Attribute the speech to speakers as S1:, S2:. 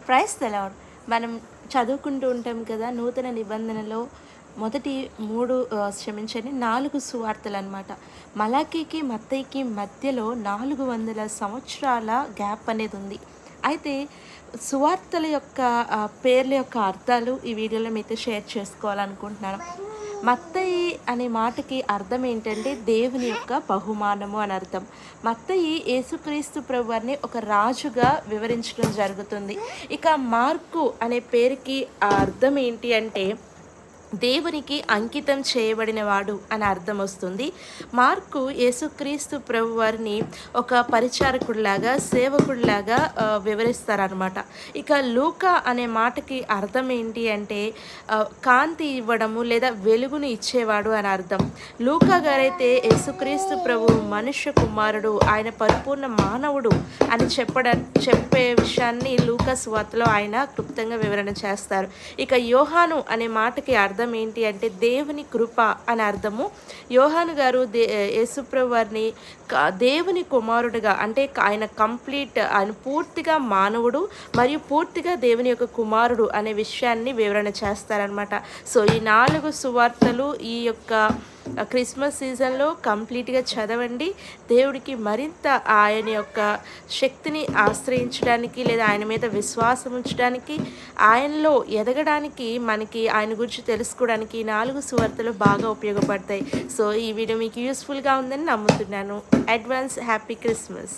S1: Praise the lord. మనం చదువుకుంటూ ఉంటాం కదా! నూతన నిబంధనలో మొదటి 4 సువార్తలనమాట. మలాకీకి, మత్తయికి మధ్యలో 400 సంవత్సరాల గ్యాప్ అనేదుంది. అయితే సువార్తల యొక్క పేర్ల యొక్క అర్థాలు ఈ వీడియోలో మీతో షేర్ చేసుకోవాలనుకుంటున్నాను. మత్తయి అనే మాటకి అర్థం ఏంటంటే దేవుని యొక్క బహుమానము అని అర్థం. మత్తయి యేసుక్రీస్తు ప్రభువారిని ఒక రాజుగా వివరించడం జరుగుతుంది. ఇక మార్కు అనే పేరుకి ఆ అర్థం ఏంటి అంటే దేవునికి అంకితం చేయబడినవాడు అని అర్థం వస్తుంది. మార్కు యేసుక్రీస్తు ప్రభువారిని ఒక పరిచారకుడిలాగా, సేవకుడిలాగా వివరిస్తారనమాట. ఇక లూకా అనే మాటకి అర్థం ఏంటి అంటే కాంతి ఇవ్వడము లేదా వెలుగుని ఇచ్చేవాడు అని అర్థం. లూకా గారైతే యేసుక్రీస్తు ప్రభు మనుష్య కుమారుడు, ఆయన పరిపూర్ణ మానవుడు అని చెప్పే విషయాన్ని లూకా సువార్తలో ఆయన క్లుప్తంగా వివరణ చేస్తారు. ఇక యోహాను అనే మాటకి అర్థం ఏంటి అంటే దేవుని కృప అని అర్థము. యోహాను గారు యేసుప్రభు వారిని దేవుని కుమారుడుగా, అంటే ఆయన ఆయన పూర్తిగా మానవుడు మరియు పూర్తిగా దేవుని యొక్క కుమారుడు అనే విషయాన్ని వివరణ చేస్తారనమాట. సో ఈ 4 సువార్తలు ఈ యొక్క క్రిస్మస్ సీజన్లో కంప్లీట్గా చదవండి. దేవుడికి మరింత ఆయన యొక్క శక్తిని ఆశ్రయించడానికి లేదా ఆయన మీద విశ్వాసం ఉంచడానికి, ఆయనలో ఎదగడానికి, మనకి ఆయన గురించి తెలుసుకోవడానికి ఈ 4 సువార్తలు బాగా ఉపయోగపడతాయి. సో ఈ వీడియో మీకు యూస్ఫుల్గా ఉందని నమ్ముతున్నాను. Advance happy Christmas.